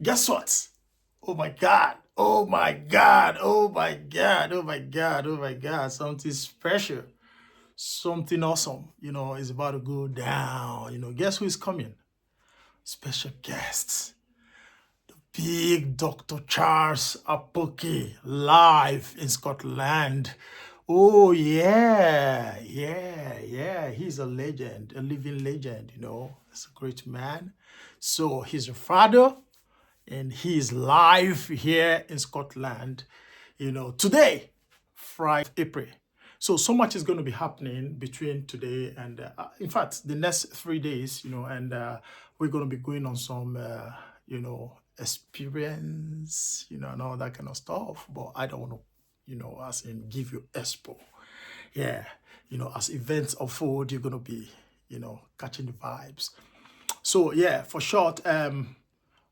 Guess what? Oh my God. Oh my God. Oh my God. Oh my God. Oh my God. Something special. Something awesome, is about to go down. Guess who is coming? Special guests. Big Dr. Charles Apoki live in Scotland. Oh yeah, yeah, yeah. He's a legend, a living legend, He's a great man. So he's a father and he's live here in Scotland, today, Friday, April. So much is going to be happening between today and, in fact, the next 3 days, and we're going to be going on some, experience, and all that kind of stuff. But I don't want to, as in give you expo. Yeah, as events unfold, you're going to be, catching the vibes. So yeah, for short,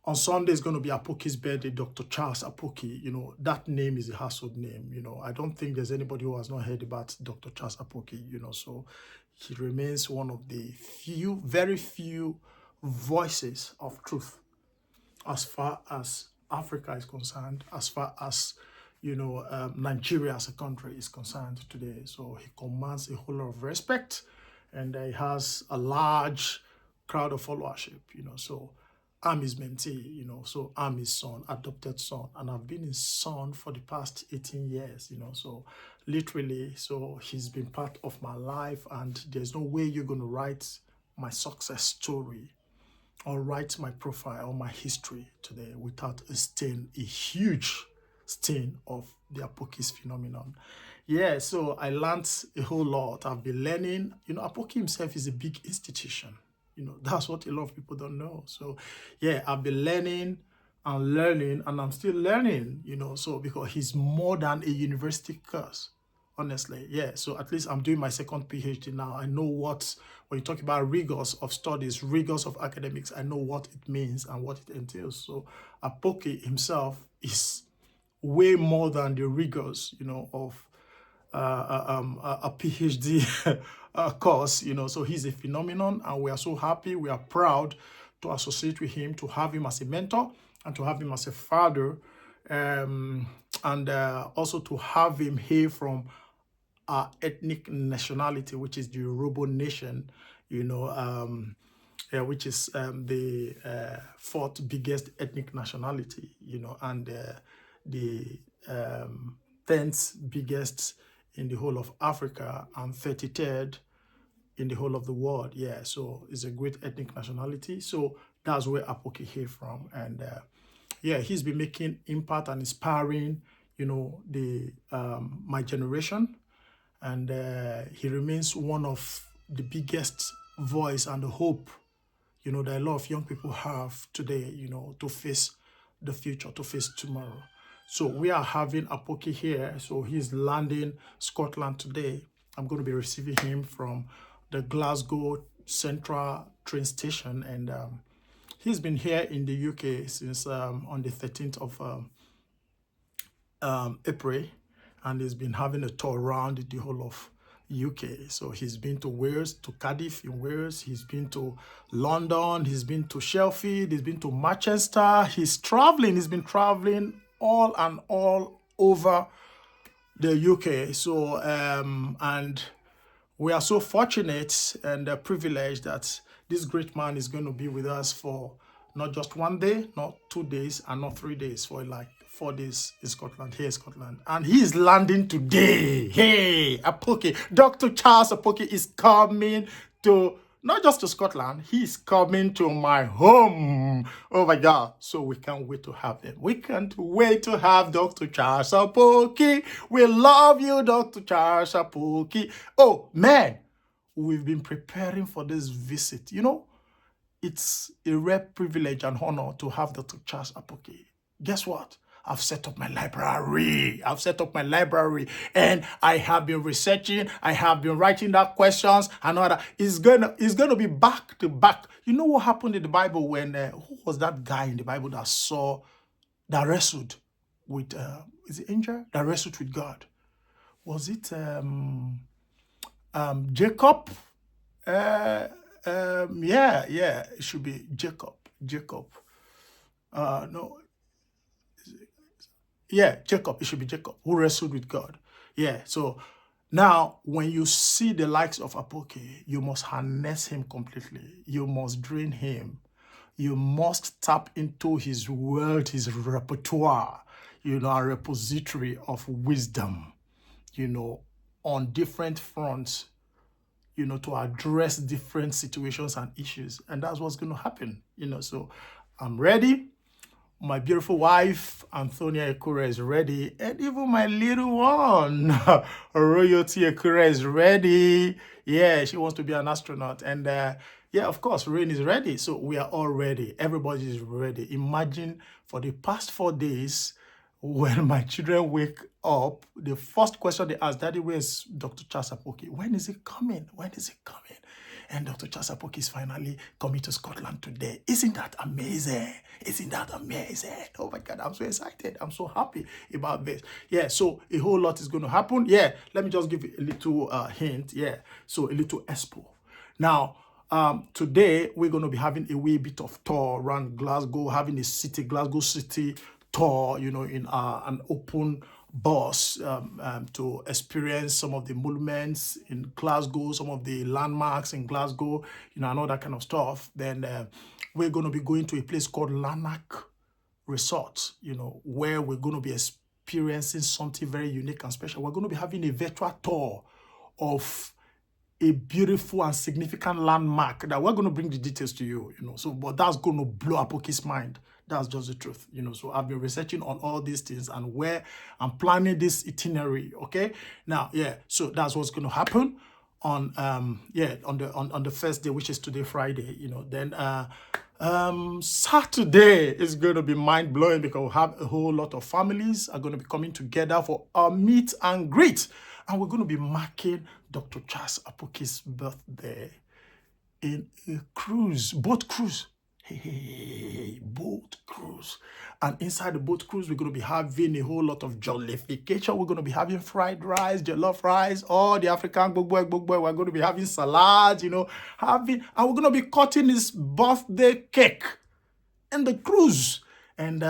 on Sunday is going to be Apoki's birthday, Dr. Charles Apoki. That name is a household name. I don't think there's anybody who has not heard about Dr. Charles Apoki, so he remains one of the few, very few voices of truth as far as Africa is concerned, as far as, Nigeria as a country is concerned today. So he commands a whole lot of respect and he has a large crowd of followership, so I'm his mentee, so I'm his son, adopted son, and I've been his son for the past 18 years, so literally, so he's been part of my life, and there's no way you're going to write my success story or write my profile or my history today without a stain, a huge stain of the Apoki's phenomenon. Yeah, so I learned a whole lot. I've been learning. Apoki himself is a big institution. That's what a lot of people don't know. So yeah, I've been learning and learning, and I'm still learning, so because he's more than a university course, honestly. Yeah, so at least I'm doing my second PhD now. I know when you talk about rigors of studies, rigors of academics, I know what it means and what it entails. So Apoki himself is way more than the rigors, of a PhD course, so he's a phenomenon, and we are so happy, we are proud to associate with him, to have him as a mentor, and to have him as a father, and also to have him here from our ethnic nationality, which is the Yoruba nation, which is the fourth biggest ethnic nationality, and the 10th biggest in the whole of Africa and 33rd in the whole of the world. Yeah, so it's a great ethnic nationality. So that's where Apoki came from. And yeah, he's been making impact and inspiring, the my generation. And he remains one of the biggest voice and the hope, that a lot of young people have today, to face the future, to face tomorrow. So we are having Apoki here. So he's landing Scotland today. I'm going to be receiving him from the Glasgow Central train station. And he's been here in the UK since on the 13th of April. And he's been having a tour around the whole of UK. So he's been to Wales, to Cardiff in Wales. He's been to London. He's been to Sheffield. He's been to Manchester. He's traveling. He's been traveling all and all over the UK. So, and we are so fortunate and privileged that this great man is going to be with us for not just one day, not 2 days, and not 3 days, for like 4 days in Scotland, here in Scotland. And he is landing today. Hey, Apoki. Dr. Charles Apoki is coming to, not just to Scotland, he's coming to my home. Oh my God. So we can't wait to have him. We can't wait to have Dr. Charles Apoki. We love you, Dr. Charles Apoki. Oh man, we've been preparing for this visit. It's a rare privilege and honor to have Dr. Charles Apoki. Guess what? I've set up my library. I've set up my library, and I have been researching. I have been writing down questions and all that. It's gonna be back to back. You know what happened in the Bible when who was that guy in the Bible that wrestled with is it angel that wrestled with God? Was it Jacob? Yeah, it should be Jacob. No, yeah, Jacob. It should be Jacob who wrestled with God. Yeah. So now, when you see the likes of Apoki, you must harness him completely. You must drain him. You must tap into his world, his repertoire, a repository of wisdom, on different fronts, to address different situations and issues. And that's what's going to happen, So I'm ready. My beautiful wife, Antonia Ekura, is ready. And even my little one, Royalty Ekura, is ready. Yeah, she wants to be an astronaut. And yeah, of course, Rain is ready. So we are all ready. Everybody is ready. Imagine for the past 4 days, when my children wake up, the first question they ask, Daddy, where's Dr. Charles Apoki? When is it coming? When is it coming? And Dr. Charles Apoki is finally coming to Scotland today. Isn't that amazing? Isn't that amazing? Oh my God, I'm so excited. I'm so happy about this. Yeah, so a whole lot is going to happen. Yeah, let me just give you a little hint. Yeah, so a little expo. Now, today we're going to be having a wee bit of tour around Glasgow, having a Glasgow city tour, in an open bus to experience some of the monuments in Glasgow, some of the landmarks in Glasgow, and all that kind of stuff. Then we're going to be going to a place called Lanark Resort, where we're going to be experiencing something very unique and special. We're going to be having a virtual tour of a beautiful and significant landmark that we're going to bring the details to you, So, but that's going to blow Apoki's mind. That's just the truth, So I've been researching on all these things and where I'm planning this itinerary. Okay. Now, yeah. So that's what's going to happen on on the first day, which is today, Friday. Then Saturday is going to be mind blowing because we'll have a whole lot of families are going to be coming together for a meet and greet. And we're going to be marking Dr. Charles Apoki's birthday in a boat cruise. Hey, boat cruise. And inside the boat cruise, we're going to be having a whole lot of jollification. We're going to be having fried rice, jollof rice, all the African boy. We're going to be having salads, and we're going to be cutting his birthday cake in the cruise. And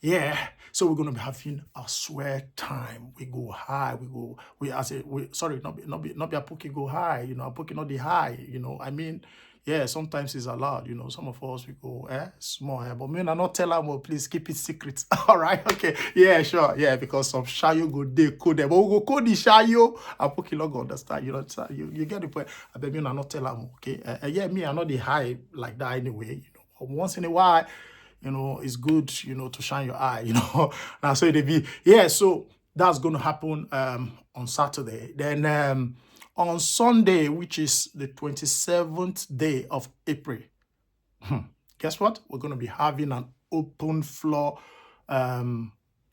yeah, so we're going to be having a swear time. We go high. Sorry, not be Apoki go high. Apoki not the high. I mean, yeah, sometimes it's allowed. Some of us we go small, but me not tell them. Please keep it secret. All right, okay, yeah, sure, yeah, because some shayo go they code them, but we go code the shayo. Apoki not go understand. You get the point. I bet me not tell them. Okay, yeah, me I not the high like that anyway. Once in a while. It's good, to shine your eye, and so it be. Yeah, so that's going to happen on Saturday. Then on Sunday, which is the 27th day of April, guess what? We're going to be having an open floor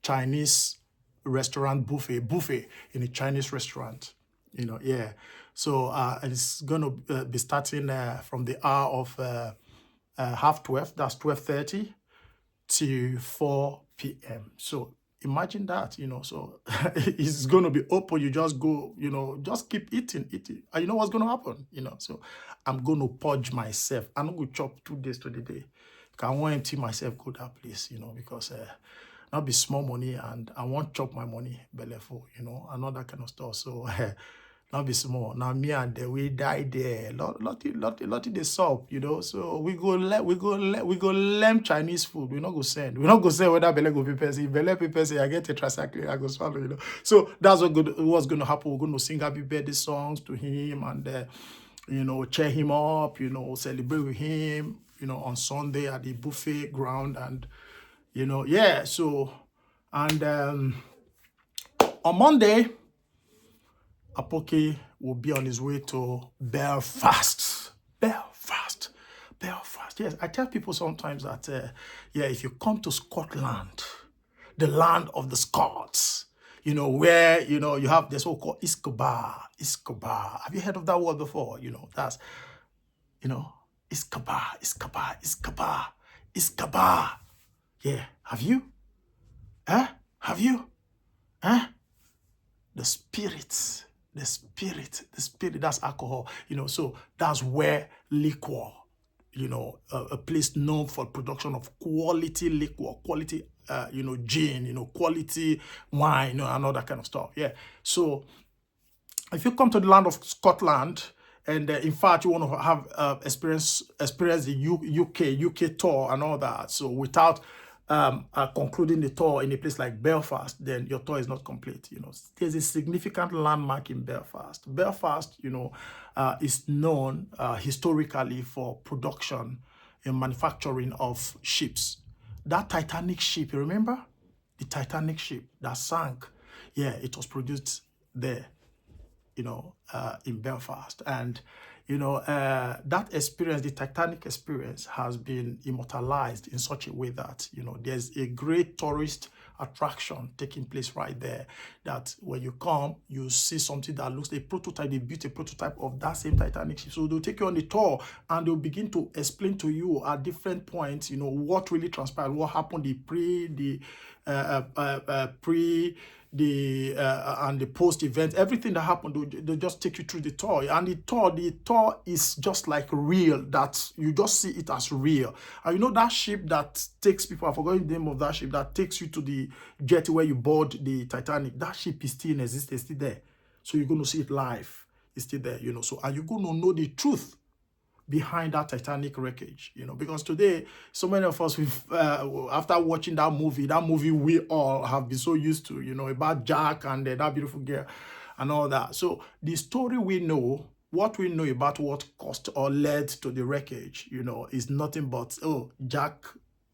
Chinese restaurant buffet in a Chinese restaurant. Yeah. So it's going to be starting from the hour of 12:30. That's 12:30 to 4 p.m. So imagine that, so it's going to be open. You just go, just keep eating. And you know what's going to happen, So I'm going to purge myself. I'm not going to chop 2 days to the day. I want to empty myself, go that place, because not be small money and I want chop my money, belly full, and all that kind of stuff. So not be small. Now me and we die there. Lot the soup, So we go learn Chinese food. We not go send. We not go send whether belle go prepare. If belle prepare, say I get a tricycle, I go swallow, So that's what's going to happen. We're going to sing happy birthday songs to him and cheer him up. Celebrate with him. On Sunday at the buffet ground and yeah. So and on Monday, Apoki will be on his way to Belfast. Belfast. Yes, I tell people sometimes that, if you come to Scotland, the land of the Scots, where, you have this so-called Escobar. Have you heard of that word before? That's, Escobar. Yeah, have you? Have you? The spirit, that's alcohol, so that's where liquor, a place known for production of quality liquor, quality, gin, quality wine, and all that kind of stuff. Yeah. So if you come to the land of Scotland, and in fact you want to have experience the UK tour and all that, so without concluding the tour in a place like Belfast, then your tour is not complete. There's a significant landmark in Belfast. Belfast, is known historically for production and manufacturing of ships. That Titanic ship, you remember? The Titanic ship that sank. Yeah, it was produced there, in Belfast. And, that experience, the Titanic experience, has been immortalized in such a way that, there's a great tourist attraction taking place right there, that when you come, you see something that looks a prototype. They built a prototype of that same Titanic ship. So they'll take you on the tour and they'll begin to explain to you at different points, what really transpired, what happened, and the post event, everything that happened. They'll just take you through the tour. And the tour is just like real, that you just see it as real. And that ship that takes people, I forgot the name of that ship, that takes you to the jetty where you board the Titanic, that ship is still in existence, still there. So you're going to see it live. It's still there, so, and you're going to know the truth behind that Titanic wreckage, because today, so many of us, after watching that movie we all have been so used to, about Jack and that beautiful girl and all that. So the story we know, what we know about what caused or led to the wreckage, is nothing but, Jack,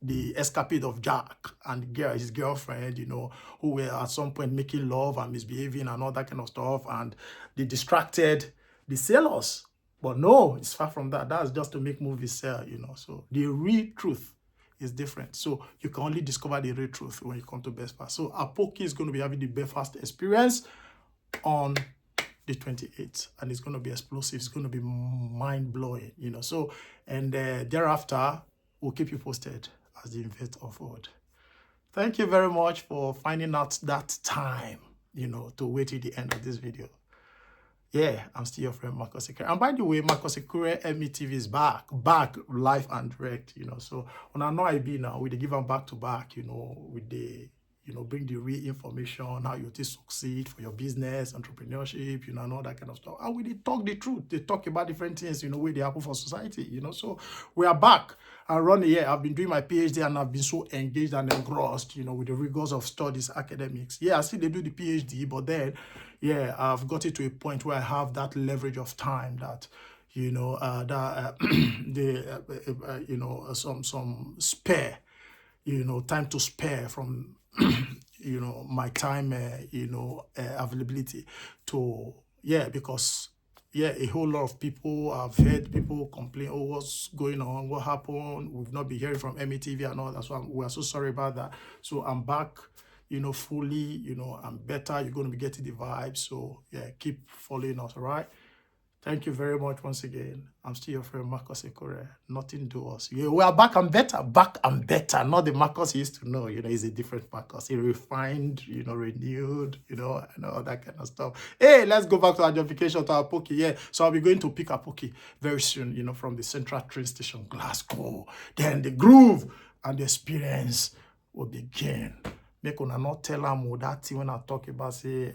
the escapade of Jack and his girlfriend, who were at some point making love and misbehaving and all that kind of stuff, and they distracted the sailors. But no, it's far from that. That's just to make movies sell, So the real truth is different. So you can only discover the real truth when you come to Belfast. So Apoki is going to be having the Belfast experience on the 28th. And it's going to be explosive. It's going to be mind-blowing, So, and thereafter, we'll keep you posted as the event unfolds. Thank you very much for finding out that time, to wait till the end of this video. Yeah, I'm still your friend, Marcus Ekure. And by the way, Marcus Ekure METV is back live and direct, So when I know I be now, we give them back to back, with the, bring the real information, how you to succeed for your business, entrepreneurship, and all that kind of stuff. And we talk the truth. They talk about different things, where they happen for society, So we are back. Around here, I've been doing my PhD and I've been so engaged and engrossed, with the rigors of studies, academics. Yeah, I still they do the PhD, but then, yeah, I've got it to a point where I have that leverage of time that, some spare, time to spare from, my time, availability to, because, yeah, a whole lot of people, I've heard people complain, oh, what's going on? What happened? We've not been hearing from METV and all that. So we're so sorry about that. So I'm back, fully, I'm better. You're going to be getting the vibe. So, yeah, keep following us, all right? Thank you very much once again. I'm still your friend, Marcus Ekure. Nothing to us. Yeah, we are back and better. Back and better. Not the Marcus you used to know. He's a different Marcus. He refined, renewed, and all that kind of stuff. Hey, let's go back to our identification to Apoki. Yeah, so I'll be going to pick Apoki very soon, from the Central Train Station, Glasgow. Then the groove and the experience will begin. Make una not tell am that thing when I talk about say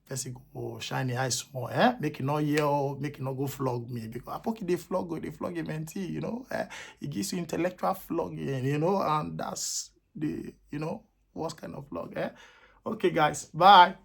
person go shine the eyes small, make it not yell, make it not go flog me, because Apoki they flog a mentee, it gives you intellectual flogging, and that's the, what kind of flog, Okay guys, bye.